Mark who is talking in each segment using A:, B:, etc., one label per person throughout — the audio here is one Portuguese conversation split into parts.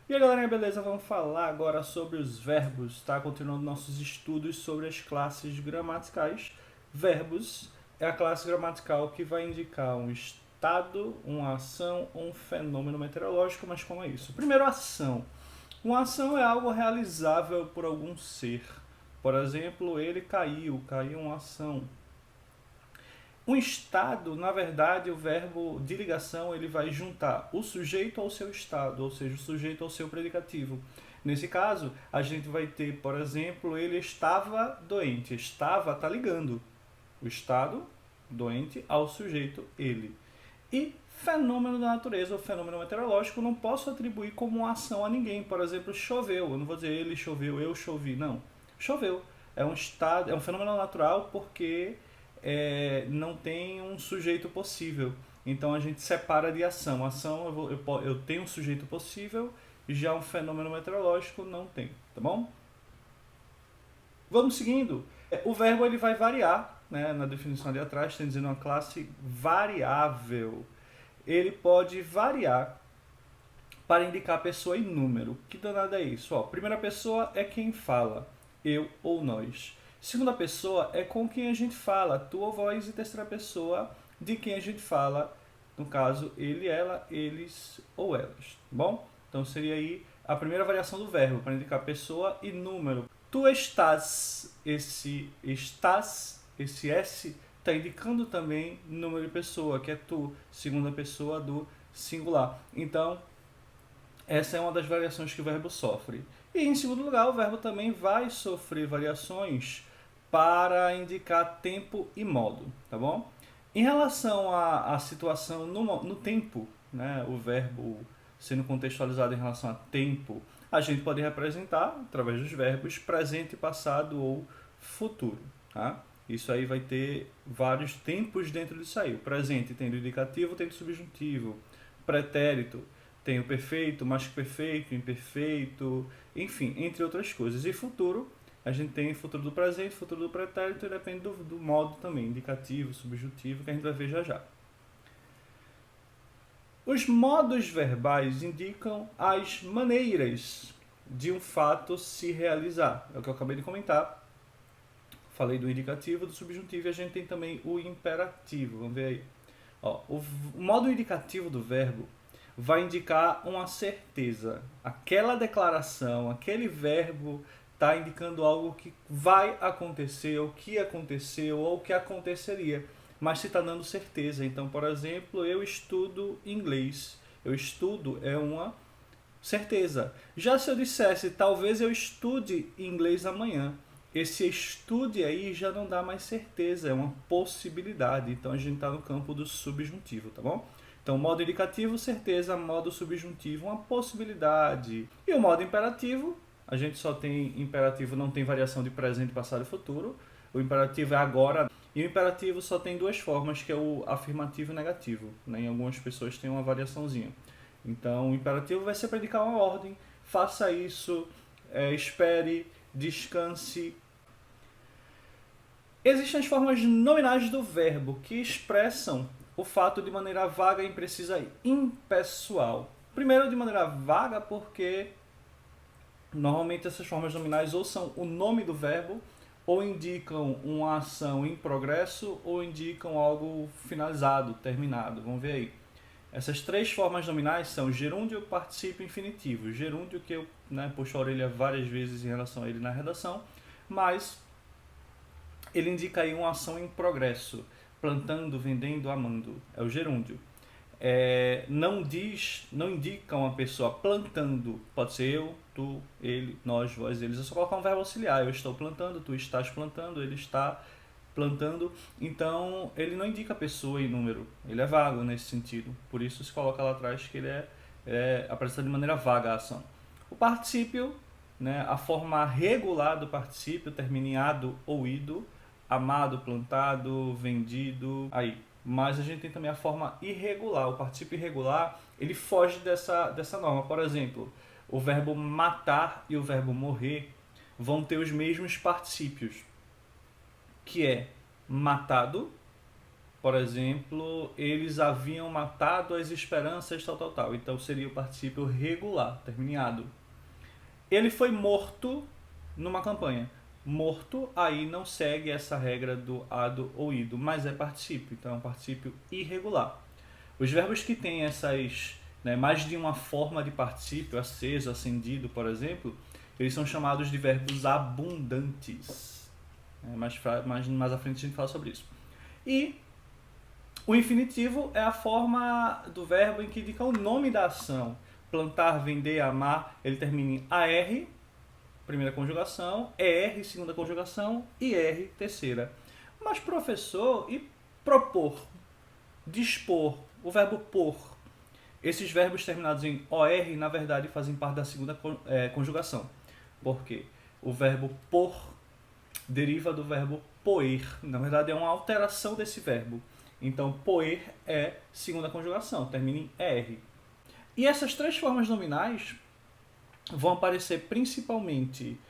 A: E aí galerinha, beleza? Vamos falar agora sobre os verbos, tá? Continuando nossos estudos sobre as classes gramaticais. Verbos é a classe gramatical que vai indicar um estado, uma ação ou um fenômeno meteorológico, mas como é isso? Primeiro, ação. Uma ação é algo realizável por algum ser. Por exemplo, ele caiu uma ação. Um estado, na verdade, o verbo de ligação ele vai juntar o sujeito ao seu estado, ou seja, o sujeito ao seu predicativo. Nesse caso, a gente vai ter, por exemplo, ele estava doente. Estava está ligando o estado doente ao sujeito ele. E fenômeno da natureza ou fenômeno meteorológico não posso atribuir como uma ação a ninguém. Por exemplo, choveu. Eu não vou dizer ele choveu, eu chovi. Não. Choveu. É um estado, é um fenômeno natural porque não tem um sujeito possível. Então a gente separa de ação. Ação eu tenho um sujeito possível, já um fenômeno meteorológico não tem, tá bom? Vamos seguindo. O verbo ele vai variar, né? Na definição ali atrás tem dizendo uma classe variável. Ele pode variar para indicar pessoa e número. Que danada é isso? Ó, primeira pessoa é quem fala, eu ou nós. Segunda pessoa é com quem a gente fala, tu ou voz, e terceira pessoa de quem a gente fala, no caso, ele, ela, eles ou elas, tá bom? Então seria aí a primeira variação do verbo, para indicar pessoa e número. Tu estás, esse S, está indicando também número de pessoa, que é tu, segunda pessoa do singular. Então, essa é uma das variações que o verbo sofre. E em segundo lugar, o verbo também vai sofrer variações para indicar tempo e modo, tá bom? Em relação à situação no tempo, né, o verbo sendo contextualizado em relação a tempo, a gente pode representar, através dos verbos, presente, passado ou futuro. Tá? Isso aí vai ter vários tempos dentro disso aí. O presente tem o indicativo, tem o subjuntivo. Pretérito tem o perfeito, mais que perfeito, imperfeito, enfim, entre outras coisas. E futuro, a gente tem futuro do presente, futuro do pretérito, e depende do modo também, indicativo, subjuntivo, que a gente vai ver já já. Os modos verbais indicam as maneiras de um fato se realizar. É o que eu acabei de comentar. Falei do indicativo, do subjuntivo, e a gente tem também o imperativo. Vamos ver aí. Ó, o modo indicativo do verbo vai indicar uma certeza. Aquela declaração, aquele verbo está indicando algo que vai acontecer, o que aconteceu ou o que aconteceria, mas se está dando certeza. Então, por exemplo, eu estudo inglês. Eu estudo é uma certeza. Já se eu dissesse, talvez eu estude inglês amanhã, esse estude aí já não dá mais certeza, é uma possibilidade. Então a gente está no campo do subjuntivo, tá bom? Então, modo indicativo, certeza, modo subjuntivo, uma possibilidade. E o modo imperativo, a gente só tem imperativo, não tem variação de presente, passado e futuro. O imperativo é agora. E o imperativo só tem duas formas, que é o afirmativo e negativo. Né? Em algumas pessoas tem uma variaçãozinha. Então, o imperativo vai ser para indicar uma ordem. Faça isso, espere, descanse. Existem as formas nominais do verbo que expressam o fato de maneira vaga, imprecisa e impessoal. Primeiro, de maneira vaga, porque normalmente essas formas nominais ou são o nome do verbo, ou indicam uma ação em progresso, ou indicam algo finalizado, terminado. Vamos ver aí. Essas três formas nominais são gerúndio, particípio e infinitivo. Gerúndio, que eu puxo a orelha várias vezes em relação a ele na redação, mas ele indica aí uma ação em progresso. Plantando, vendendo, amando. É o gerúndio. Não indica uma pessoa plantando. Pode ser eu, tu, ele, nós, vós, eles. É só colocar um verbo auxiliar. Eu estou plantando, tu estás plantando, ele está plantando. Então, ele não indica pessoa e número. Ele é vago nesse sentido. Por isso se coloca lá atrás que ele é apresentado de maneira vaga a ação. O particípio, né, a forma regular do particípio termina em ado ou ido. Amado, plantado, vendido, aí. Mas a gente tem também a forma irregular. O particípio irregular, ele foge dessa norma. Por exemplo, o verbo matar e o verbo morrer vão ter os mesmos particípios, que é matado Por exemplo, eles haviam matado as esperanças, tal, tal, tal. Então seria o particípio regular, terminado. Ele foi morto numa campanha. Morto, aí não segue essa regra do ado ou ido, mas é particípio, então é um particípio irregular. Os verbos que têm essas, né, mais de uma forma de particípio, aceso, acendido, por exemplo, eles são chamados de verbos abundantes. Mais à frente a gente fala sobre isso. E o infinitivo é a forma do verbo em que indica o nome da ação. Plantar, vender, amar, ele termina em AR, primeira conjugação, ER, segunda conjugação e R, terceira. Mas professor, e propor, dispor, o verbo por, esses verbos terminados em OR, na verdade, fazem parte da segunda conjugação. Por quê? O verbo por deriva do verbo poer. Na verdade, é uma alteração desse verbo. Então, poer é segunda conjugação, termina em ER. E essas três formas nominais vão aparecer principalmente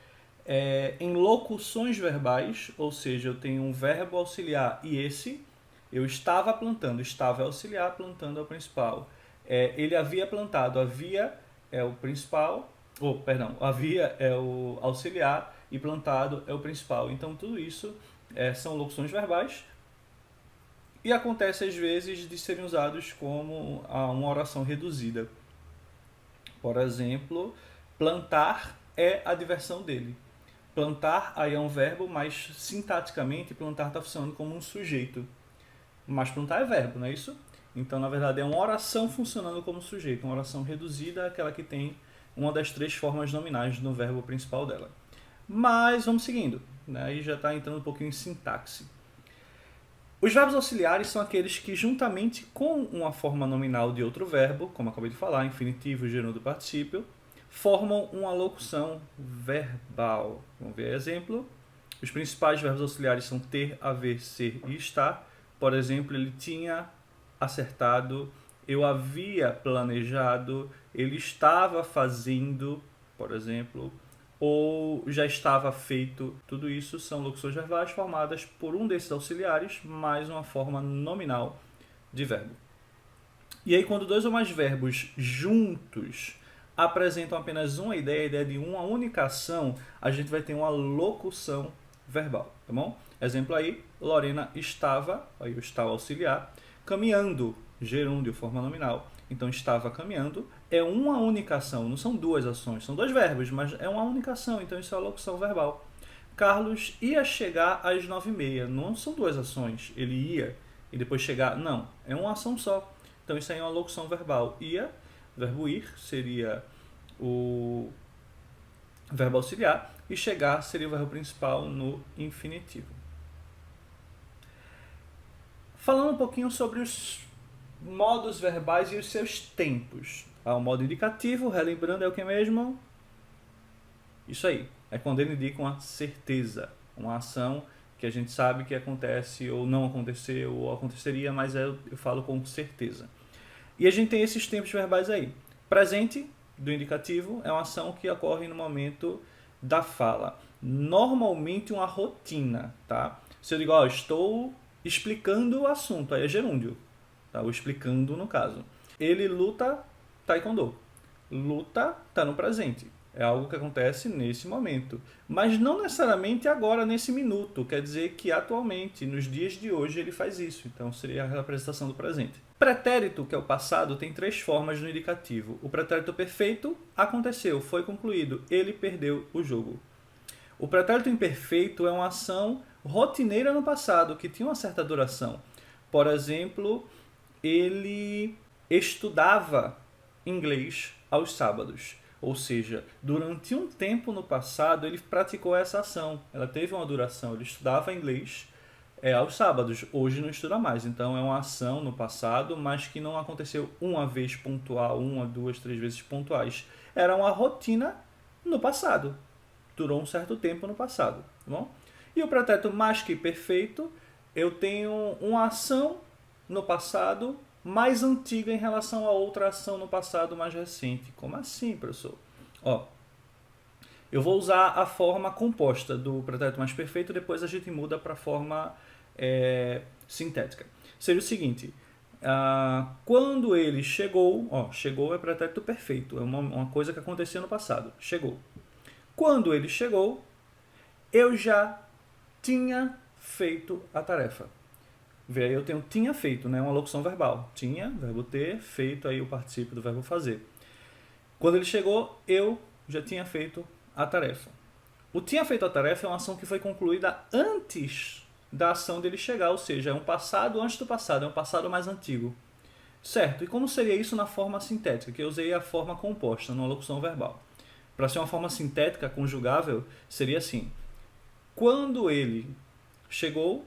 A: em locuções verbais, ou seja, eu tenho um verbo auxiliar e esse, eu estava plantando, estava é auxiliar, plantando é o principal. Ele havia plantado, havia é o principal, havia é o auxiliar e plantado é o principal. Então tudo isso são locuções verbais e acontece às vezes de serem usados como uma oração reduzida. Por exemplo, plantar é a diversão dele. Plantar aí é um verbo, mas sintaticamente plantar está funcionando como um sujeito. Mas plantar é verbo, não é isso? Então, na verdade, é uma oração funcionando como sujeito. Uma oração reduzida é aquela que tem uma das três formas nominais no verbo principal dela. Mas vamos seguindo, né? Aí já está entrando um pouquinho em sintaxe. Os verbos auxiliares são aqueles que, juntamente com uma forma nominal de outro verbo, como acabei de falar, infinitivo, gerúndio, particípio, formam uma locução verbal. Vamos ver exemplo. Os principais verbos auxiliares são ter, haver, ser e estar. Por exemplo, ele tinha acertado, eu havia planejado, ele estava fazendo, por exemplo, ou já estava feito. Tudo isso são locuções verbais formadas por um desses auxiliares mais uma forma nominal de verbo. E aí, quando dois ou mais verbos juntos apresentam apenas uma ideia, a ideia de uma única ação, a gente vai ter uma locução verbal, tá bom? Exemplo aí, Lorena estava, aí o estava auxiliar, caminhando, gerúndio, forma nominal. Então, estava caminhando, é uma única ação, não são duas ações, são dois verbos, mas é uma única ação, então isso é a locução verbal. Carlos ia chegar às 9h30, não são duas ações, ele ia e depois chegar, não, é uma ação só. Então isso aí é uma locução verbal. Ia, verbo ir, seria o verbo auxiliar, e chegar seria o verbo principal no infinitivo. Falando um pouquinho sobre os modos verbais e os seus tempos. O modo indicativo, relembrando, é o que mesmo? Isso aí, é quando ele indica uma certeza, uma ação que a gente sabe que acontece ou não aconteceu ou aconteceria, mas eu falo com certeza. E a gente tem esses tempos verbais aí. Presente, do indicativo, é uma ação que ocorre no momento da fala. Normalmente uma rotina, tá? Se eu digo, estou explicando o assunto, aí é gerúndio. Tá? O explicando no caso. Ele luta taekwondo. Luta está no presente. É algo que acontece nesse momento. Mas não necessariamente agora, nesse minuto. Quer dizer que atualmente, nos dias de hoje, ele faz isso. Então seria a representação do presente. Pretérito, que é o passado, tem três formas no indicativo. O pretérito perfeito, aconteceu, foi concluído, ele perdeu o jogo. O pretérito imperfeito é uma ação rotineira no passado, que tinha uma certa duração. Por exemplo, ele estudava inglês aos sábados. Ou seja, durante um tempo no passado, ele praticou essa ação. Ela teve uma duração, ele estudava inglês aos sábados, hoje não estuda mais. Então é uma ação no passado, mas que não aconteceu uma vez pontual, uma, duas, três vezes pontuais. Era uma rotina no passado. Durou um certo tempo no passado. Tá bom? E o pretérito mais que perfeito, eu tenho uma ação no passado mais antiga em relação a outra ação no passado mais recente. Como assim, professor? Eu vou usar a forma composta do pretérito mais perfeito, depois a gente muda para a forma sintética. seria o seguinte, quando ele chegou, ó, chegou é pretérito perfeito, é uma coisa que aconteceu no passado, chegou. Quando ele chegou, eu já tinha feito a tarefa. Vê aí, eu tenho tinha feito, né? Uma locução verbal. Tinha, verbo ter, feito aí o particípio do verbo fazer. Quando ele chegou, eu já tinha feito a tarefa. O tinha feito a tarefa é uma ação que foi concluída antes da ação dele chegar, ou seja, é um passado antes do passado, é um passado mais antigo. Certo, e como seria isso na forma sintética? Que eu usei a forma composta, numa locução verbal. Para ser uma forma sintética, conjugável, seria assim. Quando ele chegou,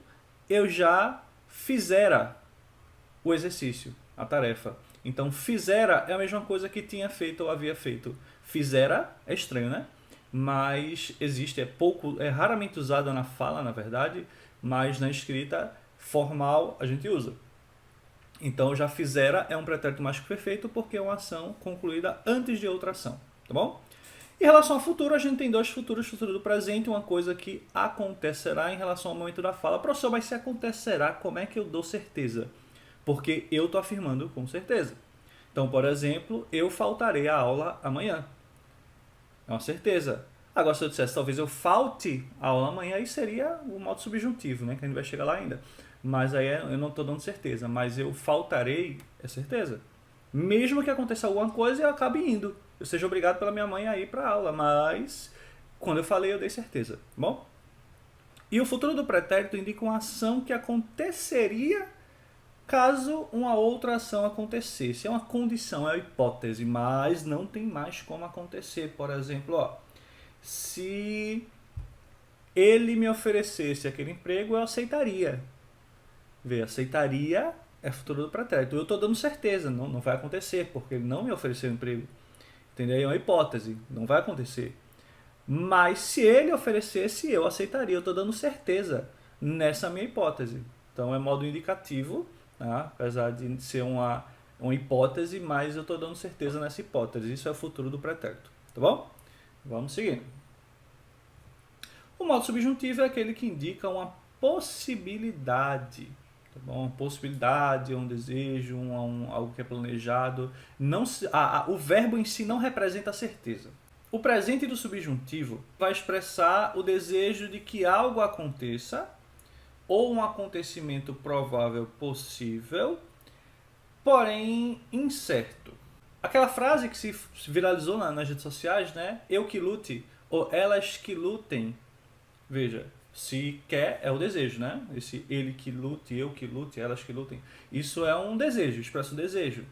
A: eu já fizera o exercício, a tarefa. Então, fizera é a mesma coisa que tinha feito ou havia feito. Fizera é estranho, né? Mas existe, é raramente usada na fala, na verdade, mas na escrita formal a gente usa. Então, já fizera é um pretérito mais que perfeito porque é uma ação concluída antes de outra ação, tá bom? Em relação ao futuro, a gente tem dois futuros, futuro do presente, uma coisa que acontecerá em relação ao momento da fala. Professor, mas se acontecerá, como é que eu dou certeza? Porque eu estou afirmando com certeza. Então, por exemplo, eu faltarei à aula amanhã. É uma certeza. Agora, se eu dissesse, talvez eu falte a aula amanhã, aí seria o modo subjuntivo, né? Que a gente vai chegar lá ainda. Mas aí eu não estou dando certeza. Mas eu faltarei é certeza. Mesmo que aconteça alguma coisa e eu acabe indo. Eu seja obrigado pela minha mãe a ir para a aula. Mas, quando eu falei, eu dei certeza. Bom? E o futuro do pretérito indica uma ação que aconteceria caso uma outra ação acontecesse. É uma condição, é uma hipótese, mas não tem mais como acontecer. Por exemplo, ó, se ele me oferecesse aquele emprego, eu aceitaria. Vê, aceitaria é futuro do pretérito. Eu estou dando certeza, não vai acontecer, porque ele não me ofereceu um emprego. Entendeu? É uma hipótese, não vai acontecer. Mas se ele oferecesse, eu aceitaria. Eu estou dando certeza nessa minha hipótese. Então é modo indicativo, tá? Apesar de ser uma hipótese, mas eu estou dando certeza nessa hipótese. Isso é o futuro do pretérito. Tá bom? Vamos seguindo. O modo subjuntivo é aquele que indica uma possibilidade. Tá bom? Uma possibilidade, um desejo, algo que é planejado. Não, o verbo em si não representa a certeza. O presente do subjuntivo vai expressar o desejo de que algo aconteça ou um acontecimento provável possível, porém incerto. Aquela frase que se viralizou nas redes sociais, né? Eu que lute, ou elas que lutem. Veja, se quer é o desejo, né? Esse ele que lute, eu que lute, elas que lutem. Isso é um desejo, expressa um desejo.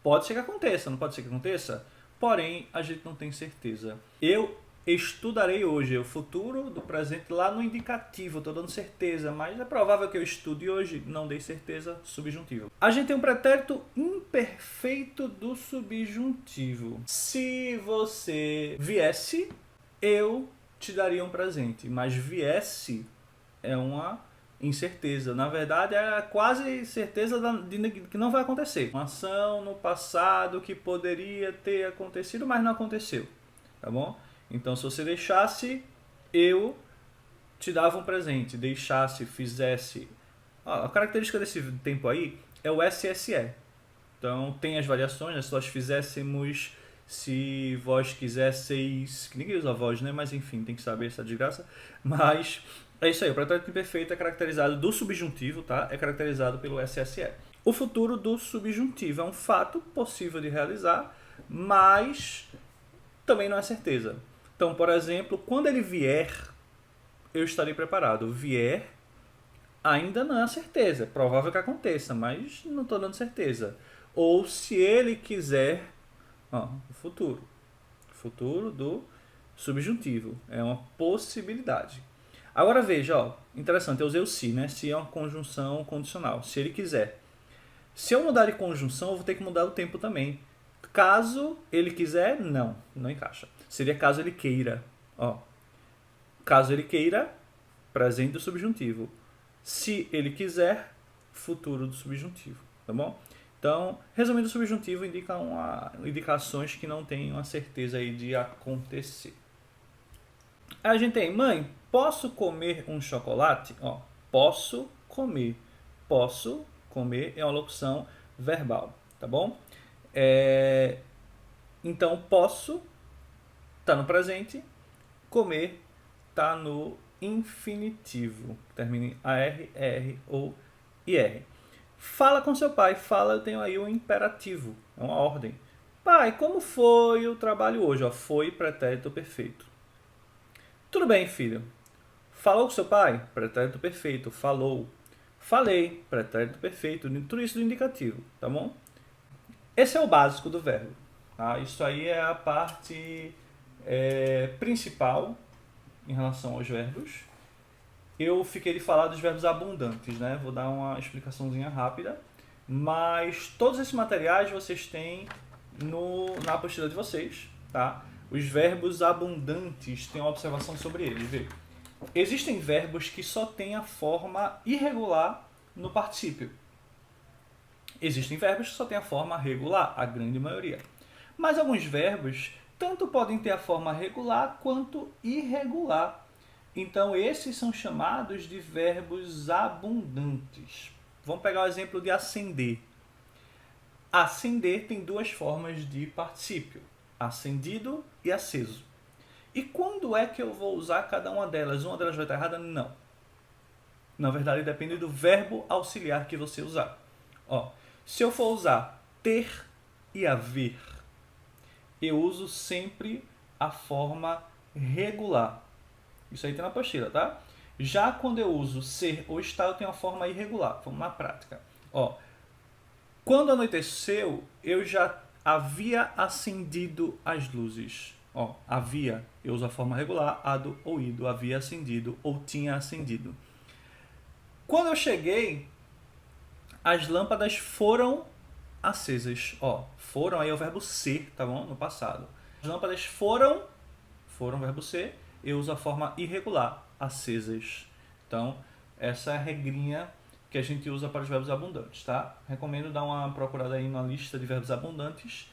A: Pode ser que aconteça, não pode ser que aconteça? Porém, a gente não tem certeza. Eu estudarei hoje, o futuro do presente lá no indicativo, estou dando certeza, mas é provável que eu estude hoje, não dei certeza, subjuntivo. A gente tem um pretérito imperfeito do subjuntivo. Se você viesse, eu te daria um presente, mas viesse é uma incerteza. Na verdade, é quase certeza de que não vai acontecer. Uma ação no passado que poderia ter acontecido, mas não aconteceu. Tá bom? Então, se você deixasse, eu te dava um presente. Deixasse, fizesse. A característica desse tempo aí é o SSE. Então, tem as variações, né? Se nós fizéssemos, se vós quisesseis... Que ninguém usa voz, né? Mas enfim, tem que saber essa desgraça. Mas é isso aí, o pretérito imperfeito é caracterizado do subjuntivo, tá? É caracterizado pelo SSE. O futuro do subjuntivo é um fato possível de realizar, mas também não é certeza. Então, por exemplo, quando ele vier, eu estarei preparado. Vier ainda não é certeza. É provável que aconteça, mas não estou dando certeza. Ou se ele quiser, o futuro. Futuro do subjuntivo. É uma possibilidade. Agora veja, ó, interessante, eu usei o se, né? Se é uma conjunção condicional. Se ele quiser. Se eu mudar de conjunção, eu vou ter que mudar o tempo também. Caso ele quiser, não encaixa. Seria caso ele queira. Ó, caso ele queira, presente do subjuntivo. Se ele quiser, futuro do subjuntivo. Tá bom? Então, resumindo, o subjuntivo indica indicações que não têm uma certeza aí de acontecer. Aí a gente tem, mãe, posso comer um chocolate? Ó, posso comer. Posso Comer é uma locução verbal, tá bom? Então, posso tá no presente, comer tá no infinitivo. Termina em AR, ER ou IR. Fala com seu pai. Fala, eu tenho aí um imperativo, é uma ordem. Pai, como foi o trabalho hoje? Ó, foi pretérito perfeito. Tudo bem, filho. Falou com seu pai? Pretérito perfeito. Falou. Falei. Pretérito perfeito. Tudo isso do indicativo, tá bom? Esse é o básico do verbo. Tá? Isso aí é a parte principal em relação aos verbos. Eu fiquei de falar dos verbos abundantes, né? Vou dar uma explicaçãozinha rápida. Mas todos esses materiais vocês têm na apostila de vocês, tá? Os verbos abundantes, tem uma observação sobre eles, vê. Existem verbos que só têm a forma irregular no particípio. Existem verbos que só têm a forma regular, a grande maioria. Mas alguns verbos tanto podem ter a forma regular quanto irregular. Então, esses são chamados de verbos abundantes. Vamos pegar o exemplo de acender. Acender tem duas formas de particípio, acendido e aceso. E quando é que eu vou usar cada uma delas? Uma delas vai estar errada? Não. Na verdade, depende do verbo auxiliar que você usar. Ó, se eu for usar ter e haver, eu uso sempre a forma regular. Isso aí tem na apostila, tá? Já quando eu uso ser ou estar, eu tenho a forma irregular. Vamos na prática. Ó, quando anoiteceu, eu já havia acendido as luzes. Ó, havia, eu uso a forma regular, ado ou ido, havia acendido ou tinha acendido. Quando eu cheguei, as lâmpadas foram acesas. Ó, foram aí é o verbo ser, tá bom? No passado. As lâmpadas foram verbo ser, eu uso a forma irregular, acesas. Então, essa é a regrinha que a gente usa para os verbos abundantes, tá? Recomendo dar uma procurada aí na lista de verbos abundantes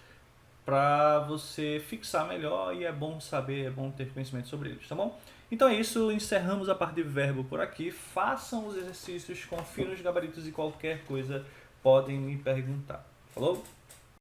A: para você fixar melhor, e é bom saber, é bom ter conhecimento sobre eles, tá bom? Então é isso, encerramos a parte de verbo por aqui. Façam os exercícios, confiram os gabaritos e qualquer coisa podem me perguntar. Falou?